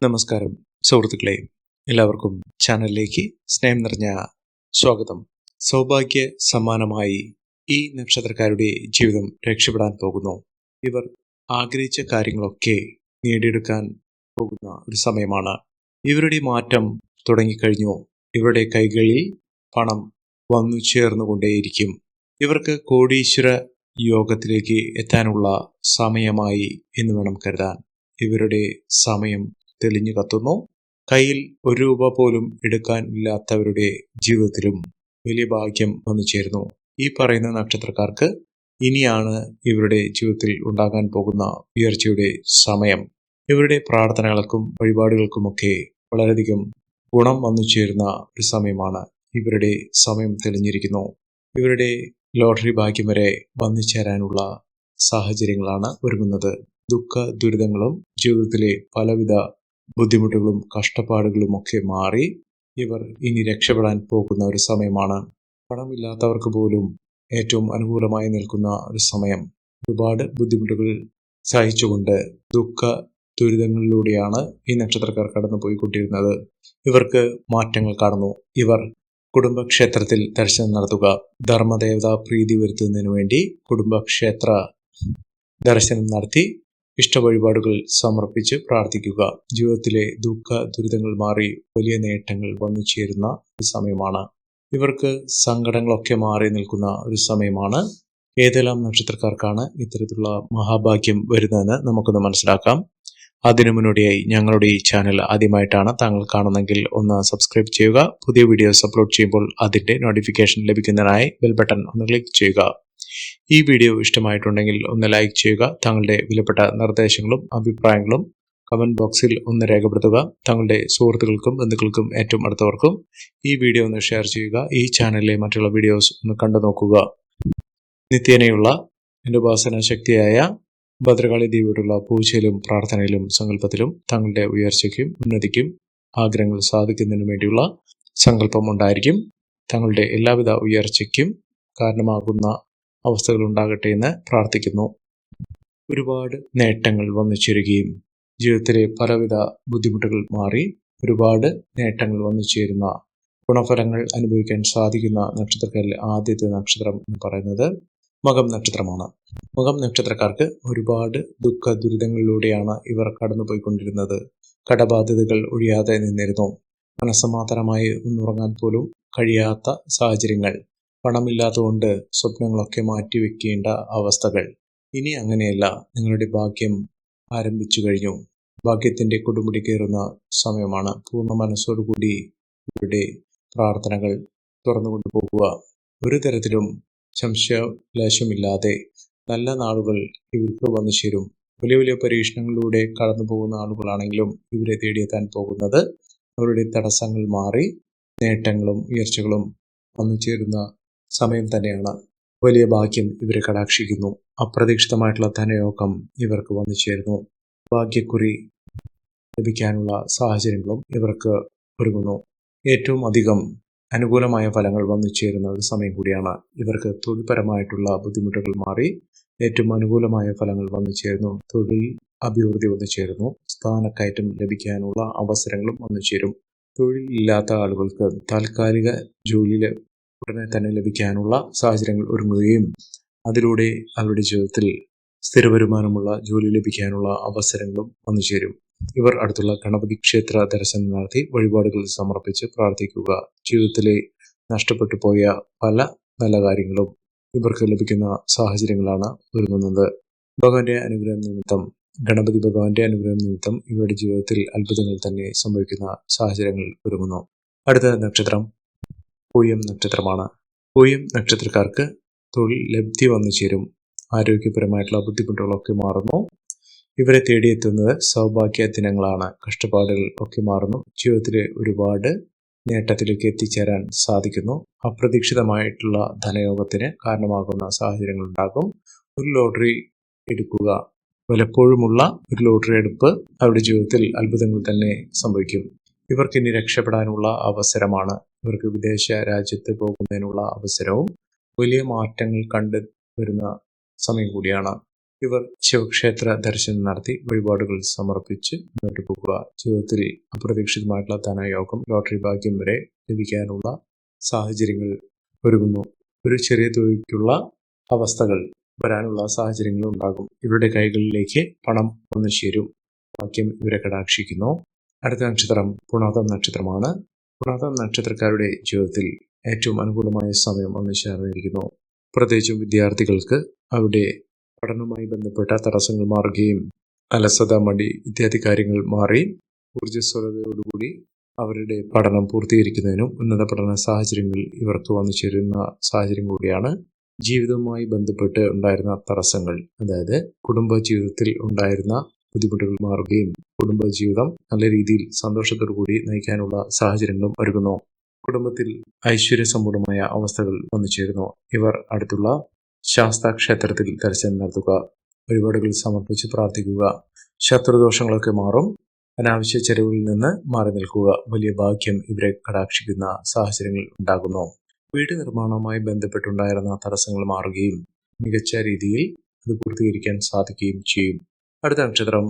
നമസ്കാരം സുഹൃത്തുക്കളെ, എല്ലാവർക്കും ചാനലിലേക്ക് സ്നേഹം നിറഞ്ഞ സ്വാഗതം. സൗഭാഗ്യ സമ്മാനമായി ഈ നക്ഷത്രക്കാരുടെ ജീവിതം രക്ഷപ്പെടാൻ പോകുന്നു. ഇവർ ആഗ്രഹിച്ച കാര്യങ്ങളൊക്കെ നേടിയെടുക്കാൻ പോകുന്ന ഒരു സമയമാണ്. ഇവരുടെ മാറ്റം തുടങ്ങിക്കഴിഞ്ഞു. ഇവരുടെ കൈകളിൽ പണം വന്നു ചേർന്നുകൊണ്ടേയിരിക്കും. ഇവർക്ക് കോടീശ്വര യോഗത്തിലേക്ക് എത്താനുള്ള സമയമായി എന്ന് വേണം കരുതാൻ. ഇവരുടെ സമയം തെളിഞ്ഞു കത്തുന്നു. കയ്യിൽ ഒരു രൂപ പോലും എടുക്കാൻ ഇല്ലാത്തവരുടെ ജീവിതത്തിലും വലിയ ഭാഗ്യം വന്നു ചേരുന്നു. ഈ പറയുന്ന നക്ഷത്രക്കാർക്ക് ഇനിയാണ് ഇവരുടെ ജീവിതത്തിൽ ഉണ്ടാകാൻ പോകുന്ന ഉയർച്ചയുടെ സമയം. ഇവരുടെ പ്രാർത്ഥനകൾക്കും വഴിപാടുകൾക്കുമൊക്കെ വളരെയധികം ഗുണം വന്നു ചേരുന്ന ഒരു സമയമാണ്. ഇവരുടെ സമയം തെളിഞ്ഞിരിക്കുന്നു. ഇവരുടെ ലോട്ടറി ഭാഗ്യം വരെ വന്നു ചേരാനുള്ള സാഹചര്യങ്ങളാണ് ഒരുങ്ങുന്നത്. ദുഃഖ ദുരിതങ്ങളും ജീവിതത്തിലെ പലവിധ ബുദ്ധിമുട്ടുകളും കഷ്ടപ്പാടുകളും ഒക്കെ മാറി ഇവർ ഇനി രക്ഷപ്പെടാൻ പോകുന്ന ഒരു സമയമാണ്. പണമില്ലാത്തവർക്ക് പോലും ഏറ്റവും അനുകൂലമായി നിൽക്കുന്ന ഒരു സമയം. ഒരുപാട് ബുദ്ധിമുട്ടുകൾ സഹിച്ചുകൊണ്ട് ദുഃഖ ദുരിതങ്ങളിലൂടെയാണ് ഈ നക്ഷത്രക്കാർ കടന്നു പോയിക്കൊണ്ടിരുന്നത്. ഇവർക്ക് മാറ്റങ്ങൾ കാണുന്നു. ഇവർ കുടുംബക്ഷേത്രത്തിൽ ദർശനം നടത്തുക, ധർമ്മദേവതാ പ്രീതി വരുത്തുന്നതിനു വേണ്ടി കുടുംബക്ഷേത്ര ദർശനം നടത്തി ഇഷ്ടവഴിപാടുകൾ സമർപ്പിച്ച് പ്രാർത്ഥിക്കുക. ജീവിതത്തിലെ ദുഃഖ ദുരിതങ്ങൾ മാറി വലിയ നേട്ടങ്ങൾ വന്നു ചേരുന്ന ഒരു സമയമാണ്. ഇവർക്ക് സങ്കടങ്ങളൊക്കെ മാറി നിൽക്കുന്ന ഒരു സമയമാണ്. ഏതെല്ലാം നക്ഷത്രക്കാർക്കാണ് ഇത്തരത്തിലുള്ള മഹാഭാഗ്യം വരുന്നതെന്ന് നമുക്കൊന്ന് മനസ്സിലാക്കാം. അതിനു മുന്നോടിയായി ഞങ്ങളുടെ ഈ ചാനൽ ആദ്യമായിട്ടാണ് താങ്കൾ കാണുന്നെങ്കിൽ ഒന്ന് സബ്സ്ക്രൈബ് ചെയ്യുക. പുതിയ വീഡിയോസ് അപ്ലോഡ് ചെയ്യുമ്പോൾ അതിന്റെ നോട്ടിഫിക്കേഷൻ ലഭിക്കുന്നതിനായി ബെൽ ബട്ടൺ ഒന്ന് ക്ലിക്ക് ചെയ്യുക. ഈ വീഡിയോ ഇഷ്ടമായിട്ടുണ്ടെങ്കിൽ ഒന്ന് ലൈക്ക് ചെയ്യുക. താങ്കളുടെ വിലപ്പെട്ട നിർദ്ദേശങ്ങളും അഭിപ്രായങ്ങളും കമന്റ് ബോക്സിൽ ഒന്ന് രേഖപ്പെടുത്തുക. താങ്കളുടെ സുഹൃത്തുക്കൾക്കും ബന്ധുക്കൾക്കും ഏറ്റവും അടുത്തവർക്കും ഈ വീഡിയോ ഒന്ന് ഷെയർ ചെയ്യുക. ഈ ചാനലിലെ മറ്റുള്ള വീഡിയോസ് ഒന്ന് കണ്ടു നോക്കുക. നിത്യേനയുള്ള എൻ്റെ ഉപാസന ശക്തിയായ ഭദ്രകാളി ദേവിയോടുള്ള പൂജയിലും പ്രാർത്ഥനയിലും സങ്കല്പത്തിലും താങ്കളുടെ ഉയർച്ചയ്ക്കും ഉന്നതിക്കും ആഗ്രഹങ്ങൾ സാധിക്കുന്നതിനു വേണ്ടിയുള്ള സങ്കല്പം ഉണ്ടായിരിക്കും. താങ്കളുടെ എല്ലാവിധ ഉയർച്ചയ്ക്കും കാരണമാകുന്ന അവസ്ഥകൾ ഉണ്ടാകട്ടെ എന്ന് പ്രാർത്ഥിക്കുന്നു. ഒരുപാട് നേട്ടങ്ങൾ വന്നു ചേരുകയും ജീവിതത്തിലെ പലവിധ ബുദ്ധിമുട്ടുകൾ മാറി ഒരുപാട് നേട്ടങ്ങൾ വന്നു ചേരുന്ന ഗുണഫലങ്ങൾ അനുഭവിക്കാൻ സാധിക്കുന്ന നക്ഷത്രക്കാരിൽ ആദ്യത്തെ നക്ഷത്രം എന്ന് പറയുന്നത് മകം നക്ഷത്രമാണ്. മകം നക്ഷത്രക്കാർക്ക് ഒരുപാട് ദുഃഖ ദുരിതങ്ങളിലൂടെയാണ് ഇവർ കടന്നുപോയിക്കൊണ്ടിരുന്നത്. കടബാധ്യതകൾ ഒഴിയാതെ നിന്നിരുന്നു. മനസ്സമാധാനമായി ഒന്നുറങ്ങാൻ പോലും കഴിയാത്ത സാഹചര്യങ്ങൾ, പണമില്ലാത്തതുകൊണ്ട് സ്വപ്നങ്ങളൊക്കെ മാറ്റിവെക്കേണ്ട അവസ്ഥകൾ. ഇനി അങ്ങനെയല്ല. നിങ്ങളുടെ ഭാഗ്യം ആരംഭിച്ചു കഴിഞ്ഞു. ഭാഗ്യത്തിന്റെ കൊടുമുടി കയറുന്ന സമയമാണ്. പൂർണ്ണ മനസ്സോടുകൂടി ഇവരുടെ പ്രാർത്ഥനകൾ തുറന്നുകൊണ്ടു പോകുക. ഒരു തരത്തിലും സംശയലേശമില്ലാതെ നല്ല നാളുകൾ ഇവർക്ക് വന്നു ചേരും. വലിയ വലിയ പരീക്ഷണങ്ങളിലൂടെ കടന്നു പോകുന്ന ആളുകളാണെങ്കിലും ഇവരെ തേടിയെത്താൻ പോകുന്നത് അവരുടെ തടസ്സങ്ങൾ മാറി നേട്ടങ്ങളും ഉയർച്ചകളും വന്നു ചേരുന്ന സമയം തന്നെയാണ്. വലിയ ഭാഗ്യം ഇവരെ കടാക്ഷിക്കുന്നു. അപ്രതീക്ഷിതമായിട്ടുള്ള ധനയോഗം ഇവർക്ക് വന്നു ചേരുന്നു. ഭാഗ്യക്കുറി ലഭിക്കാനുള്ള സാഹചര്യങ്ങളും ഇവർക്ക് ഒരുങ്ങുന്നു. ഏറ്റവും അധികം അനുകൂലമായ ഫലങ്ങൾ വന്നു ചേരുന്ന ഒരു സമയം കൂടിയാണ്. ഇവർക്ക് തൊഴിൽപരമായിട്ടുള്ള ബുദ്ധിമുട്ടുകൾ മാറി ഏറ്റവും അനുകൂലമായ ഫലങ്ങൾ വന്നു ചേരുന്നു. തൊഴിൽ അഭിവൃദ്ധി വന്നു ചേരുന്നു. സ്ഥാനക്കയറ്റം ലഭിക്കാനുള്ള അവസരങ്ങളും വന്നു ചേരും. തൊഴിലില്ലാത്ത ആളുകൾക്ക് താൽക്കാലിക ജോലിയിൽ ഉടനെ തന്നെ ലഭിക്കാനുള്ള സാഹചര്യങ്ങൾ ഒരുങ്ങുകയും അതിലൂടെ അവരുടെ ജീവിതത്തിൽ സ്ഥിര വരുമാനമുള്ള ജോലി ലഭിക്കാനുള്ള അവസരങ്ങളും വന്നു ചേരും. ഇവർ അടുത്തുള്ള ഗണപതി ക്ഷേത്ര ദർശനം നടത്തി വഴിപാടുകൾ സമർപ്പിച്ച് പ്രാർത്ഥിക്കുക. ജീവിതത്തിലെ നഷ്ടപ്പെട്ടു പോയ പല നല്ല കാര്യങ്ങളും ഇവർക്ക് ലഭിക്കുന്ന സാഹചര്യങ്ങളാണ് ഒരുങ്ങുന്നത്. ഭഗവാന്റെ അനുഗ്രഹം നിമിത്തം, ഗണപതി ഭഗവാന്റെ അനുഗ്രഹം നിമിത്തം ഇവരുടെ ജീവിതത്തിൽ അത്ഭുതങ്ങൾ തന്നെ സംഭവിക്കുന്ന സാഹചര്യങ്ങൾ ഒരുങ്ങുന്നു. അടുത്ത നക്ഷത്രം പൂയം നക്ഷത്രമാണ്. പൂയം നക്ഷത്രക്കാർക്ക് തൊഴിൽ ലബ്ധി വന്നു ചേരും. ആരോഗ്യപരമായിട്ടുള്ള ബുദ്ധിമുട്ടുകളൊക്കെ മാറുന്നു. ഇവരെ തേടിയെത്തുന്നത് സൗഭാഗ്യ ദിനങ്ങളാണ്. കഷ്ടപ്പാടുകൾ ഒക്കെ മാറുന്നു. ജീവിതത്തിലെ ഒരുപാട് നേട്ടത്തിലേക്ക് എത്തിച്ചേരാൻ സാധിക്കുന്നു. അപ്രതീക്ഷിതമായിട്ടുള്ള ധനയോഗത്തിന് കാരണമാകുന്ന സാഹചര്യങ്ങൾ ഉണ്ടാകും. ഒരു ലോട്ടറി എടുക്കുക. പലപ്പോഴുമുള്ള ഒരു ലോട്ടറി എടുപ്പ് അവരുടെ ജീവിതത്തിൽ അത്ഭുതങ്ങൾ തന്നെ സംഭവിക്കും. ഇവർക്കിനി രക്ഷപ്പെടാനുള്ള അവസരമാണ്. ഇവർക്ക് വിദേശ രാജ്യത്ത് പോകുന്നതിനുള്ള അവസരവും വലിയ മാറ്റങ്ങൾ കണ്ടു വരുന്ന സമയം കൂടിയാണ്. ഇവർ ശിവക്ഷേത്ര ദർശനം നടത്തി വഴിപാടുകൾ സമർപ്പിച്ച് മുന്നോട്ട് പോകുക. ജീവിതത്തിൽ അപ്രതീക്ഷിതമായിട്ടുള്ള ധനയോഗം, ലോട്ടറി ഭാഗ്യം വരെ ലഭിക്കാനുള്ള സാഹചര്യങ്ങൾ ഒരുങ്ങുന്നു. ഒരു ചെറിയ തുകയ്ക്കുള്ള അവസ്ഥകൾ വരാനുള്ള സാഹചര്യങ്ങൾ ഉണ്ടാകും. ഇവരുടെ കൈകളിലേക്ക് പണം വന്നു ചേരും. ഭാഗ്യം ഇവരെ കടാക്ഷിക്കുന്നു. അടുത്ത നക്ഷത്രം പുണർതം നക്ഷത്രമാണ്. പുണർതം നക്ഷത്രക്കാരുടെ ജീവിതത്തിൽ ഏറ്റവും അനുകൂലമായ സമയം വന്നു ചേർന്നിരിക്കുന്നു. പ്രത്യേകിച്ചും വിദ്യാർത്ഥികൾക്ക് അവരുടെ പഠനവുമായി ബന്ധപ്പെട്ട തടസ്സങ്ങൾ മാറുകയും അലസത, മടി ഇത്യാദി കാര്യങ്ങൾ മാറി ഊർജ്ജസ്വലതയോടുകൂടി അവരുടെ പഠനം പൂർത്തീകരിക്കുന്നതിനും ഉന്നത പഠന സാഹചര്യങ്ങൾ ഇവർക്ക് വന്നു ചേരുന്ന സാഹചര്യം കൂടിയാണ്. ജീവിതവുമായി ബന്ധപ്പെട്ട് ഉണ്ടായിരുന്ന തടസ്സങ്ങൾ, അതായത് കുടുംബ ജീവിതത്തിൽ ഉണ്ടായിരുന്ന ബുദ്ധിമുട്ടുകൾ മാറുകയും കുടുംബജീവിതം നല്ല രീതിയിൽ സന്തോഷത്തോടു കൂടി നയിക്കാനുള്ള സാഹചര്യങ്ങളും ഒരുങ്ങുന്നു. കുടുംബത്തിൽ ഐശ്വര്യസമ്പൂർണമായ അവസ്ഥകൾ വന്നു ചേരുന്നു. ഇവർ അടുത്തുള്ള ശാസ്താ ക്ഷേത്രത്തിൽ ദർശനം നടത്തുക, വഴിപാടുകൾ സമർപ്പിച്ച് പ്രാർത്ഥിക്കുക. ശത്രുദോഷങ്ങളൊക്കെ മാറും. അനാവശ്യ ചെലവുകളിൽ നിന്ന് മാറി നിൽക്കുക. വലിയ ഭാഗ്യം ഇവരെ കടാക്ഷിക്കുന്ന സാഹചര്യങ്ങൾ ഉണ്ടാകുന്നു. വീട് നിർമ്മാണവുമായി ബന്ധപ്പെട്ടുണ്ടായിരുന്ന തടസ്സങ്ങൾ മാറുകയും മികച്ച രീതിയിൽ അത് പൂർത്തീകരിക്കാൻ സാധിക്കുകയും ചെയ്യും. അടുത്ത നക്ഷത്രം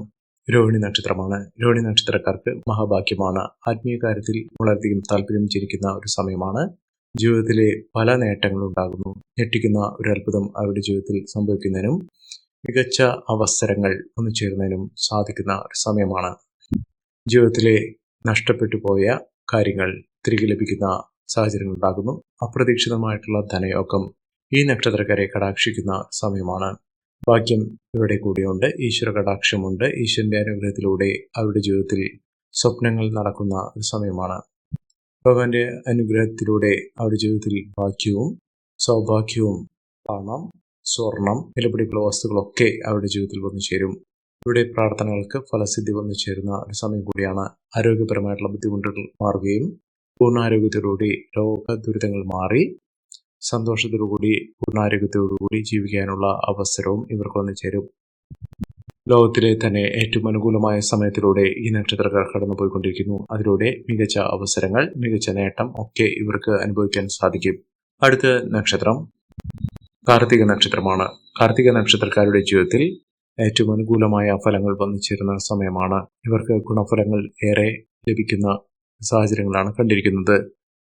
രോഹിണി നക്ഷത്രമാണ്. രോഹിണി നക്ഷത്രക്കാർക്ക് മഹാഭാഗ്യമാണ്. ആത്മീയ കാര്യത്തിൽ വളരെയധികം താല്പര്യം ജനിക്കുന്ന ഒരു സമയമാണ്. ജീവിതത്തിലെ പല നേട്ടങ്ങളും ഉണ്ടാകുന്നു. ഞെട്ടിക്കുന്ന ഒരു അത്ഭുതം അവരുടെ ജീവിതത്തിൽ സംഭവിക്കുന്നതിനും മികച്ച അവസരങ്ങൾ വന്നു ചേരുന്നതിനും സാധിക്കുന്ന ഒരു സമയമാണ്. ജീവിതത്തിലെ നഷ്ടപ്പെട്ടു പോയ കാര്യങ്ങൾ തിരികെ ലഭിക്കുന്ന സാഹചര്യങ്ങൾ ഉണ്ടാകുന്നു. അപ്രതീക്ഷിതമായിട്ടുള്ള ധനയോഗം ഈ നക്ഷത്രക്കാരെ കടാക്ഷിക്കുന്ന സമയമാണ്. ഭാഗ്യം ഇവരുടെ കൂടെയുണ്ട്. ഈശ്വര കടാക്ഷമുണ്ട്. ഈശ്വരന്റെ അനുഗ്രഹത്തിലൂടെ അവരുടെ ജീവിതത്തിൽ സ്വപ്നങ്ങൾ നടക്കുന്ന ഒരു സമയമാണ്. ഭഗവാന്റെ അനുഗ്രഹത്തിലൂടെ അവരുടെ ജീവിതത്തിൽ ഭാഗ്യവും സൗഭാഗ്യവും, പണം, സ്വർണം, വിലപിടിപ്പുള്ള വസ്തുക്കളൊക്കെ അവരുടെ ജീവിതത്തിൽ വന്നു ചേരും. ഇവരുടെ പ്രാർത്ഥനകൾക്ക് ഫലസിദ്ധി വന്നു ചേരുന്ന ഒരു സമയം കൂടിയാണ്. ആരോഗ്യപരമായിട്ടുള്ള ബുദ്ധിമുട്ടുകൾ മാറുകയും പൂർണ്ണാരോഗ്യത്തോടുകൂടി രോഗ ദുരിതങ്ങൾ മാറി സന്തോഷത്തോടുകൂടി പൂർണ്ണാരോഗ്യത്തോടുകൂടി ജീവിക്കാനുള്ള അവസരവും ഇവർക്ക് വന്നു ചേരും. ലോകത്തിലെ തന്നെ ഏറ്റവും അനുകൂലമായ സമയത്തിലൂടെ ഈ നക്ഷത്രക്കാർ കടന്നുപോയിക്കൊണ്ടിരിക്കുന്നു. അതിലൂടെ മികച്ച അവസരങ്ങൾ, മികച്ച നേട്ടം ഒക്കെ ഇവർക്ക് അനുഭവിക്കാൻ സാധിക്കും. അടുത്ത നക്ഷത്രം കാർത്തിക നക്ഷത്രമാണ്. കാർത്തിക നക്ഷത്രക്കാരുടെ ജീവിതത്തിൽ ഏറ്റവും അനുകൂലമായ ഫലങ്ങൾ വന്നു ചേരുന്ന സമയമാണ്. ഇവർക്ക് ഗുണഫലങ്ങൾ ഏറെ ലഭിക്കുന്ന സാഹചര്യങ്ങളാണ് കണ്ടിരിക്കുന്നത്.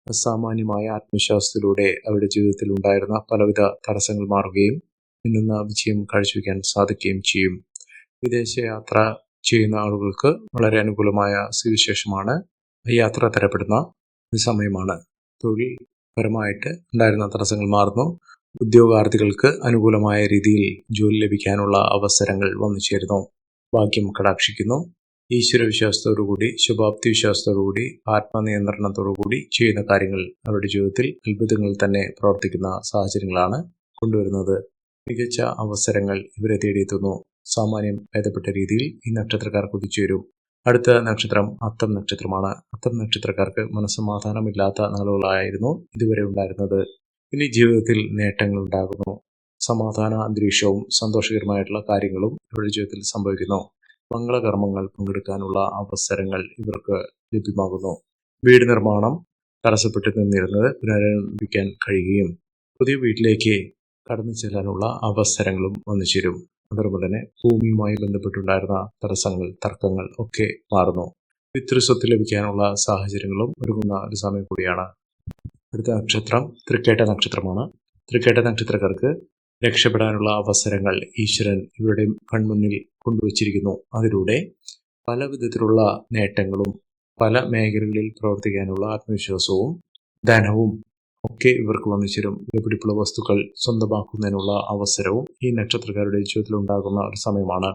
അസാമാന്യമായ ആത്മവിശ്വാസത്തിലൂടെ അവരുടെ ജീവിതത്തിൽ ഉണ്ടായിരുന്ന പലവിധ തടസ്സങ്ങൾ മാറുകയും മിന്നുന്ന വിജയം കാഴ്ചവെക്കാൻ സാധിക്കുകയും ചെയ്യും. വിദേശയാത്ര ചെയ്യുന്ന ആളുകൾക്ക് വളരെ അനുകൂലമായ സ്ഥിതിവിശേഷമാണ്. യാത്ര തരപ്പെടുന്ന ഒരു സമയമാണ്. തൊഴിൽപരമായിട്ട് ഉണ്ടായിരുന്ന തടസ്സങ്ങൾ മാറുന്നു. ഉദ്യോഗാർത്ഥികൾക്ക് അനുകൂലമായ രീതിയിൽ ജോലി ലഭിക്കാനുള്ള അവസരങ്ങൾ വന്നു ചേരുന്നു. ഭാഗ്യം കടാക്ഷിക്കുന്നു. ഈശ്വര വിശ്വാസത്തോടുകൂടി, ശുഭാപ്തി വിശ്വാസത്തോടുകൂടി, ആത്മനിയന്ത്രണത്തോടുകൂടി ചെയ്യുന്ന കാര്യങ്ങൾ അവരുടെ ജീവിതത്തിൽ അത്ഭുതങ്ങൾ തന്നെ പ്രവർത്തിക്കുന്ന സാഹചര്യങ്ങളാണ് കൊണ്ടുവരുന്നത്. മികച്ച അവസരങ്ങൾ ഇവരെ തേടിയെത്തുന്നു. സാമാന്യം ഭേദപ്പെട്ട രീതിയിൽ ഈ നക്ഷത്രക്കാർ കുതിച്ചുവരും. അടുത്ത നക്ഷത്രം അത്തം നക്ഷത്രമാണ്. അത്തം നക്ഷത്രക്കാർക്ക് മനസ്സമാധാനമില്ലാത്ത നാളുകളായിരുന്നു ഇതുവരെ ഉണ്ടായിരുന്നത്. ഇനി ജീവിതത്തിൽ നേട്ടങ്ങൾ ഉണ്ടാകുന്നു. സമാധാന അന്തരീക്ഷവും സന്തോഷകരമായിട്ടുള്ള കാര്യങ്ങളും ഇവരുടെ ജീവിതത്തിൽ സംഭവിക്കുന്നു. മംഗളകർമ്മങ്ങൾ പങ്കെടുക്കാനുള്ള അവസരങ്ങൾ ഇവർക്ക് ലഭ്യമാകുന്നു. വീട് നിർമ്മാണം തടസ്സപ്പെട്ടു നിന്നിരുന്നത് പുനരാരംഭിക്കാൻ കഴിയുകയും പുതിയ വീട്ടിലേക്ക് കടന്നു ചെല്ലാനുള്ള അവസരങ്ങളും വന്നു ചേരും. അതോടൊപ്പം തന്നെ ഭൂമിയുമായി ബന്ധപ്പെട്ടുണ്ടായിരുന്ന തടസ്സങ്ങൾ, തർക്കങ്ങൾ ഒക്കെ മാറുന്നു. പിതൃസ്വത്ത് ലഭിക്കാനുള്ള സാഹചര്യങ്ങളും ഒരുങ്ങുന്ന ഒരു സമയം കൂടിയാണ്. അടുത്ത നക്ഷത്രം തൃക്കേട്ട നക്ഷത്രമാണ്. തൃക്കേട്ട നക്ഷത്രക്കാർക്ക് രക്ഷപ്പെടാനുള്ള അവസരങ്ങൾ ഈശ്വരൻ ഇവരുടെ കൺമുന്നിൽ കൊണ്ടുവച്ചിരിക്കുന്നു. അതിലൂടെ പല വിധത്തിലുള്ള നേട്ടങ്ങളും പല മേഖലകളിൽ പ്രവർത്തിക്കാനുള്ള ആത്മവിശ്വാസവും ധനവും ഒക്കെ ഇവർക്ക് വന്നു ചേരും. വിലപിടിപ്പുള്ള വസ്തുക്കൾ സ്വന്തമാക്കുന്നതിനുള്ള അവസരവും ഈ നക്ഷത്രക്കാരുടെ ജീവിതത്തിൽ ഉണ്ടാകുന്ന ഒരു സമയമാണ്.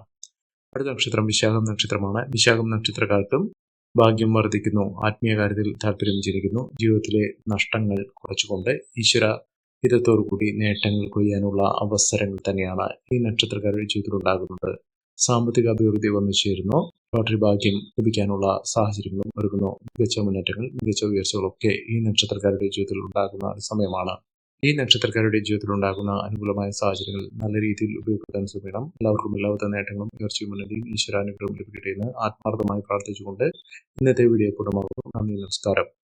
അടുത്ത നക്ഷത്രം വിശാഖം നക്ഷത്രമാണ്. വിശാഖം നക്ഷത്രക്കാർക്കും ഭാഗ്യം വർദ്ധിക്കുന്നു. ആത്മീയ കാര്യത്തിൽ താല്പര്യം ജനിക്കുന്നു. ജീവിതത്തിലെ നഷ്ടങ്ങൾ കുറച്ചുകൊണ്ട് ഈശ്വര ഹിതത്തോടുകൂടി നേട്ടങ്ങൾ കൊയ്യാനുള്ള അവസരങ്ങൾ തന്നെയാണ് ഈ നക്ഷത്രക്കാരുടെ ജീവിതത്തിൽ ഉണ്ടാകുന്നത്. സാമ്പത്തിക അഭിവൃദ്ധി വന്നു ചേരുന്നു. ലോട്ടറി ഭാഗ്യം ലഭിക്കാനുള്ള സാഹചര്യങ്ങളും ഒരുങ്ങുന്നു. മികച്ച മുന്നേറ്റങ്ങൾ, മികച്ച ഉയർച്ചകളൊക്കെ ഈ നക്ഷത്രക്കാരുടെ ജീവിതത്തിൽ ഉണ്ടാകുന്ന ഒരു സമയമാണ്. ഈ നക്ഷത്രക്കാരുടെ ജീവിതത്തിൽ ഉണ്ടാകുന്ന അനുകൂലമായ സാഹചര്യങ്ങൾ നല്ല രീതിയിൽ ഉപയോഗപ്പെടുത്താൻ ശ്രമിക്കണം. എല്ലാവർക്കും എല്ലാവിധ നേട്ടങ്ങളും ഉയർച്ചയും ഉന്നതിയും ഈശ്വരാനുഗ്രഹം ലഭിക്കട്ടെ എന്ന് ആത്മാർത്ഥമായി പ്രാർത്ഥിച്ചുകൊണ്ട് ഇന്നത്തെ വീഡിയോ പൂർണ്ണമാകുന്നു. നന്ദി, നമസ്കാരം.